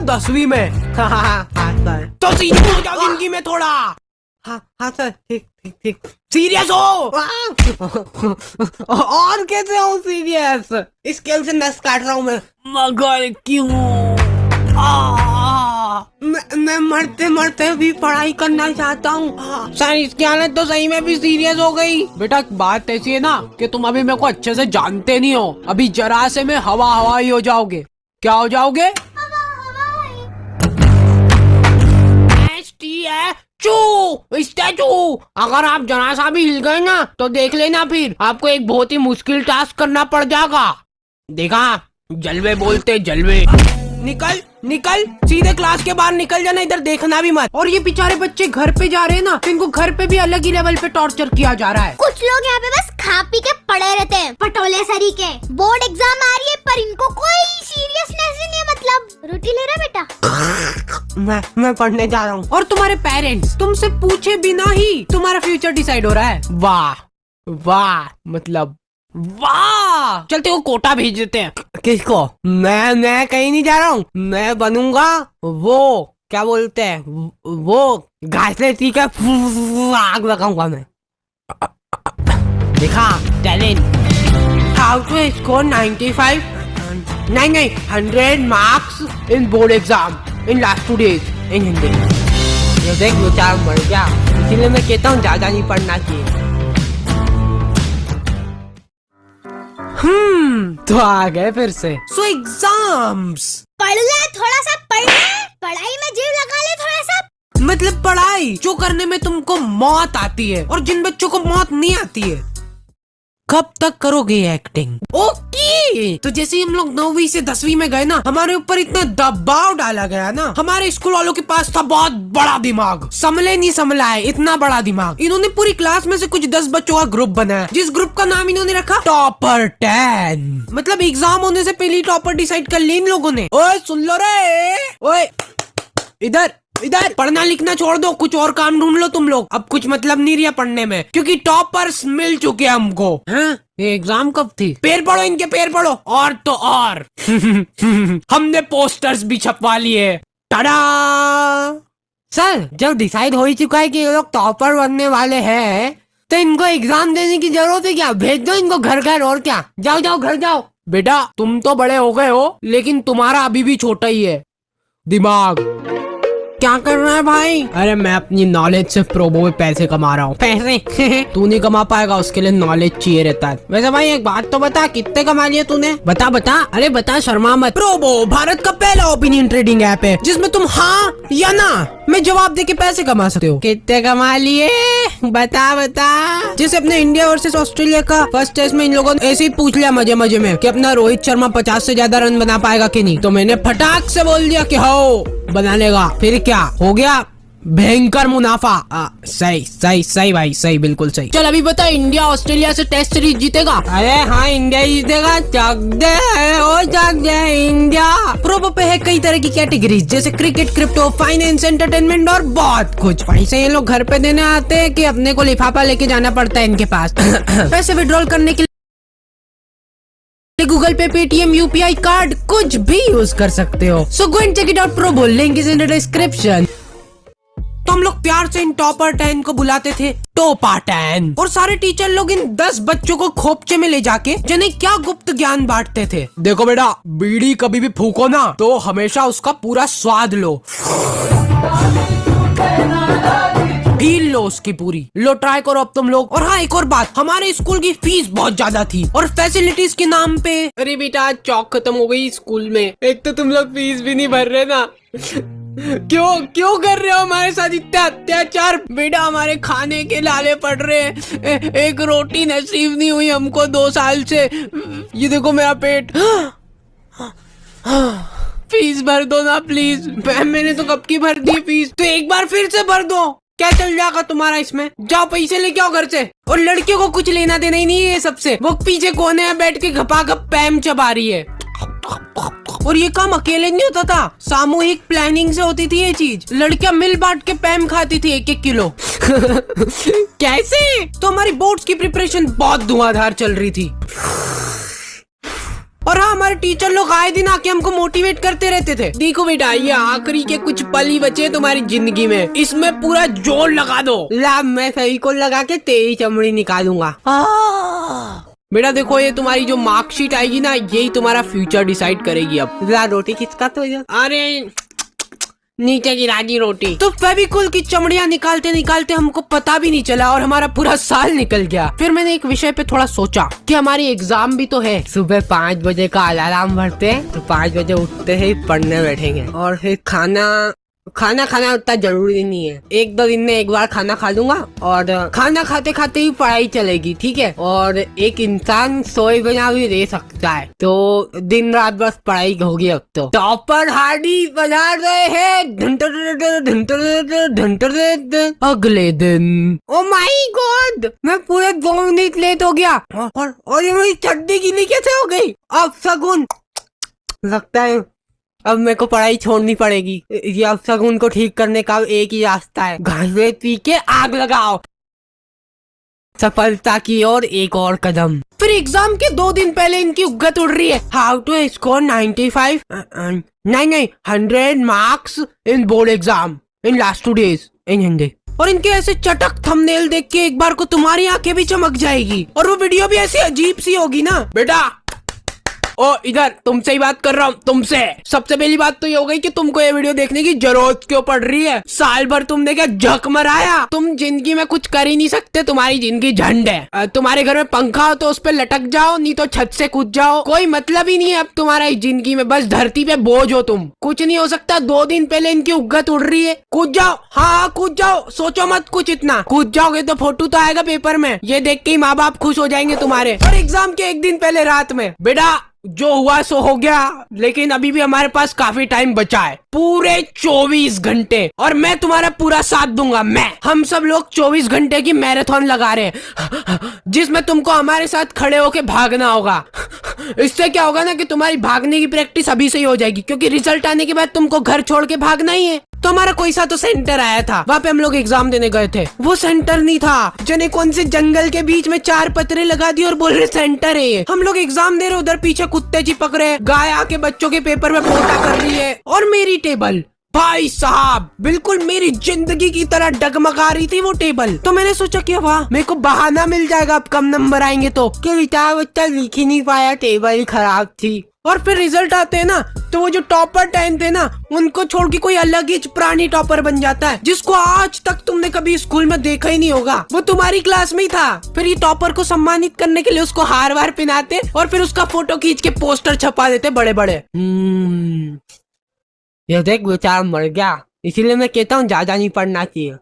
10वीं में। हाँ सर। तो सीरियस हो जाओ जिंदगी में थोड़ा। हाँ सर, ठीक ठीक ठीक। सीरियस हो। और कैसे हो सीरियस? स्केल से नस काट रहा हूँ मैं। मगर क्यों? मैं मरते मरते भी पढ़ाई करना चाहता हूँ सर। इसकी हालत तो सही में भी सीरियस हो गई। बेटा बात ऐसी है ना कि तुम अभी मेरे को अच्छे से जानते नहीं हो। अभी जरा से में हवा हवाई हो जाओगे। क्या हो जाओगे? स्टैचू। अगर आप जरा सा भी हिल गए ना तो देख लेना, फिर आपको एक बहुत ही मुश्किल टास्क करना पड़ जाएगा। देखा, जलवे बोलते जलवे। निकल निकल, सीधे क्लास के बाहर निकल जाना, इधर देखना भी मत। और ये बेचारे बच्चे घर पे जा रहे हैं ना, तो इनको घर पे भी अलग ही लेवल पे टॉर्चर किया जा रहा है। कुछ लोग यहाँ पे बस खा पी के पड़े रहते हैं, पटोले सरी के। बोर्ड एग्जाम आ रही है पर इनको कोई सीरियसनेस ही नहीं है। मतलब रोटी ले रहा बेटा? मैं पढ़ने जा रहा हूँ। और तुम्हारे पेरेंट्स तुमसे पूछे बिना ही तुम्हारा फ्यूचर डिसाइड हो रहा है। वाह वाह, मतलब वाह। चलते वो कोटा भेज देते हैं। किसको? मैं कहीं नहीं जा रहा हूँ। मैं बनूंगा वो, क्या बोलते हैं वो, घासलेट की का आग लगाऊंगा मैं। देखा टैलेंट। हाउ टू स्कोर 95 नहीं 100 marks in board exam in last 2 days इन हिंदी। ये देख बेचारा मर गया, इसीलिए मैं कहता हूँ ज्यादा नहीं पढ़ना चाहिए। तो आ गए फिर से। सो एग्जाम्स। पढ़ ले थोड़ा सा, पढ़ ले, पढ़ाई में जीव लगा ले थोड़ा सा। मतलब पढ़ाई जो करने में तुमको मौत आती है और जिन बच्चों को मौत नहीं आती है, कब तक करोगे एक्टिंग? ओके, तो जैसे ही हम लोग 9वीं से 10वीं में गए ना, हमारे ऊपर इतना दबाव डाला गया ना। हमारे स्कूल वालों के पास था बहुत बड़ा दिमाग, संभले नहीं संभला है इतना बड़ा दिमाग। इन्होंने पूरी क्लास में से कुछ 10 बच्चों का ग्रुप बनाया, जिस ग्रुप का नाम इन्होंने रखा टॉपर 10। मतलब एग्जाम होने से पहले टॉपर डिसाइड कर ली इन लोगों ने। ओए सुन लो रे, ओए इधर इधर, पढ़ना लिखना छोड़ दो, कुछ और काम ढूंढ लो तुम लोग। अब कुछ मतलब नहीं रहा पढ़ने में, क्योंकि टॉपर्स मिल चुके हैं हमको। हाँ? ये एग्जाम कब थी? पैर पढ़ो इनके, पैर पढ़ो। और तो और हमने पोस्टर्स भी छपवा लिए। टाडा! सर, जब डिसाइड हो ही चुका है कि ये लोग टॉपर बनने वाले हैं, तो इनको एग्जाम देने की जरूरत है क्या? भेज दो इनको घर घर, और क्या। जाओ जाओ घर जाओ। बेटा तुम तो बड़े हो गए हो, लेकिन तुम्हारा अभी भी छोटा ही है दिमाग। क्या कर रहा है भाई? अरे मैं अपनी नॉलेज से प्रोबो में पैसे कमा रहा हूँ। पैसे? तू नहीं कमा पाएगा, उसके लिए नॉलेज चाहिए रहता है। वैसे भाई एक बात तो बता, कितने कमा लिए तूने? बता बता। अरे बता, शर्मा मत। प्रोबो भारत का पहला ओपिनियन ट्रेडिंग ऐप है जिसमें तुम हाँ या ना में जवाब देके पैसे कमा सकते हो। कितने कमा लिए? बता बता। जैसे अपने इंडिया वर्सेस ऑस्ट्रेलिया का फर्स्ट टेस्ट में इन लोगों ने ऐसे ही पूछ लिया मजे मजे में कि अपना रोहित शर्मा 50 से ज्यादा रन बना पाएगा कि नहीं, तो मैंने फटाक से बोल दिया कि हो बना लेगा। फिर क्या हो गया? भयंकर मुनाफा। सही सही सही भाई, सही, बिल्कुल सही। चल अभी बता, इंडिया ऑस्ट्रेलिया से टेस्ट सीरीज जीतेगा? अरे हाँ इंडिया जीतेगा। चक दे ओ चक दे इंडिया। प्रोबो पे है कई तरह की कैटेगरीज, जैसे क्रिकेट, क्रिप्टो, फाइनेंस, एंटरटेनमेंट और बहुत कुछ। पैसे ये लोग घर पे देने आते हैं कि अपने को लिफाफा लेके जाना पड़ता है इनके पास? पैसे विड्रॉल करने के लिए गूगल पे, पेटीएम, यूपीआई कार्ड कुछ भी यूज कर सकते हो। So go and check it out. Probo link is in the description. तो हम लोग प्यार से इन टॉपर 10 को बुलाते थे टोपा 10, और सारे टीचर लोग इन 10 बच्चों को खोपचे में ले जाके जिन्हें क्या गुप्त ज्ञान बांटते थे। देखो बेटा, बीड़ी कभी भी फूको ना तो हमेशा उसका पूरा स्वाद लो, फील लो उसकी पूरी। लो ट्राई करो अब तुम लोग। और हाँ एक और बात, हमारे स्कूल की फीस बहुत ज्यादा थी और फैसिलिटीज के नाम पे। अरे बेटा चौक खत्म हो गई स्कूल में। एक तो तुम लोग फीस भी नहीं भर रहे ना। क्यों कर रहे हो हमारे साथ इतना अत्याचार? बेटा हमारे खाने के लाले पड़ रहे हैं, एक रोटी नसीब नहीं हुई हमको 2 साल से। ये देखो मेरा पेट। फीस भर दो ना प्लीज। मैंने तो कब की भर दी फीस, तो एक बार फिर से भर दो। क्या चल जाएगा तुम्हारा इसमें? जाओ पैसे लेके आओ घर से। और लड़कियों को कुछ लेना देना ही नहीं है सबसे। वो पीछे कोने में बैठ के घपाघप पैम चबा रही है। और ये काम अकेले नहीं होता था, सामूहिक प्लानिंग से होती थी ये चीज। लड़कियां मिल बांट के पैम खाती थी 1-1 किलो। कैसे? तो हमारी बोर्ड्स की प्रिपरेशन बहुत धुआंधार चल रही थी। और हाँ, हमारे टीचर लोग आए दिन आके हमको मोटिवेट करते रहते थे। देखो बेटा, ये आखिरी के कुछ पल ही बचे तुम्हारी जिंदगी में, इसमें पूरा जोर लगा दो। ला, मैं सही को लगा के तेरी चमड़ी निकालूंगा। बेटा देखो, ये तुम्हारी जो मार्कशीट आएगी ना, यही तुम्हारा फ्यूचर डिसाइड करेगी। अब ला, रोटी किसका तो ये? अरे नीचे गिरा दी रोटी। तो फेविकोल की चमड़ियां निकालते निकालते हमको पता भी नहीं चला और हमारा पूरा साल निकल गया। फिर मैंने एक विषय पे थोड़ा सोचा कि हमारी एग्जाम भी तो है। सुबह 5 बजे का अलार्म भरते हैं तो 5 बजे उठते ही पढ़ने बैठेंगे, और फिर खाना खाना उतना जरूरी नहीं है। 1-2 दिन में एक बार खाना खा लूंगा और खाना खाते खाते ही पढ़ाई चलेगी, ठीक है। और एक इंसान सोए बिना भी रह सकता है, तो दिन रात बस पढ़ाई होगी। अब तो टॉपर हार्डी बजा रहे हैं अगले दिन। ओ माय गॉड, मैं पूरे 2 मिनट लेट हो गया और ये मेरी चड्डी गीली कैसे हो गई? अब शगुन, लगता है अब मेरे को पढ़ाई छोड़नी पड़ेगी। ये अब शगुन को ठीक करने का एक ही रास्ता है, घासे पी के आग लगाओ। सफलता की ओर एक और कदम। फिर एग्जाम के 2 दिन पहले इनकी उग्गत उड़ रही है। हाउ टू स्कोर 95 नहीं 100 marks in board exam in last 2 days इन हिंदी। और इनके ऐसे चटक थंबनेल देख के एक बार को तुम्हारी आंखें भी चमक जाएगी और वो वीडियो भी ऐसी अजीब सी होगी ना। बेटा ओ इधर, तुमसे ही बात कर रहा हूँ, तुमसे। सबसे पहली बात तो ये हो गई कि तुमको ये वीडियो देखने की जरूरत क्यों पड़ रही है? साल भर तुमने क्या झक मराया? तुम जिंदगी में कुछ कर ही नहीं सकते, तुम्हारी जिंदगी झंड है। तुम्हारे घर में पंखा हो तो उस पर लटक जाओ, नहीं तो छत से कूद जाओ। कोई मतलब ही नहीं है अब तुम्हारा जिंदगी में, बस धरती पे बोझ हो तुम, कुछ नहीं हो सकता। 2 दिन पहले इनकी उग्गत उड़ रही है, कूद जाओ। हाँ कूद जाओ, सोचो मत कुछ इतना, कूद जाओगे तो फोटो तो आएगा पेपर में, ये देख के ही माँ बाप खुश हो जाएंगे तुम्हारे। और एग्जाम के 1 दिन पहले रात में, बेटा जो हुआ सो हो गया, लेकिन अभी भी हमारे पास काफी टाइम बचा है, पूरे 24 घंटे, और मैं तुम्हारा पूरा साथ दूंगा। हम सब लोग 24 घंटे की मैराथन लगा रहे हैं, जिसमें तुमको हमारे साथ खड़े होके भागना होगा। इससे क्या होगा ना कि तुम्हारी भागने की प्रैक्टिस अभी से ही हो जाएगी, क्योंकि रिजल्ट आने के बाद तुमको घर छोड़ के भागना ही है। तो हमारा कोई सा तो सेंटर आया था, वहाँ पे हम लोग एग्जाम देने गए थे। वो सेंटर नहीं था, जने कौन से जंगल के बीच में 4 पत्रे लगा दिए और बोल रहे सेंटर है ये। हम लोग एग्जाम दे रहे, उधर पीछे कुत्ते चिपक रहे, गाय आके बच्चों के पेपर में पोता कर रही है, और मेरी टेबल भाई साहब बिल्कुल मेरी जिंदगी की तरह डगमगा रही थी वो टेबल। तो मैंने सोचा कि वाह, मेरे को बहाना मिल जाएगा अब कम नंबर आएंगे तो, कि बेटा बच्चा लिख ही नहीं पाया, टेबल ही खराब थी। और फिर रिजल्ट आते हैं ना, तो वो जो टॉपर 10 थे ना, उनको छोड़ के कोई अलग ही प्राणी टॉपर बन जाता है, जिसको आज तक तुमने कभी स्कूल में देखा ही नहीं होगा। वो तुम्हारी क्लास में ही था। फिर ये टॉपर को सम्मानित करने के लिए उसको हार वार पहनाते और फिर उसका फोटो खींच के पोस्टर छपा देते बड़े बड़े। ये देख बेचारा मर गया, इसीलिए मैं कहता हूँ ज्यादा नहीं पढ़ना चाहिए।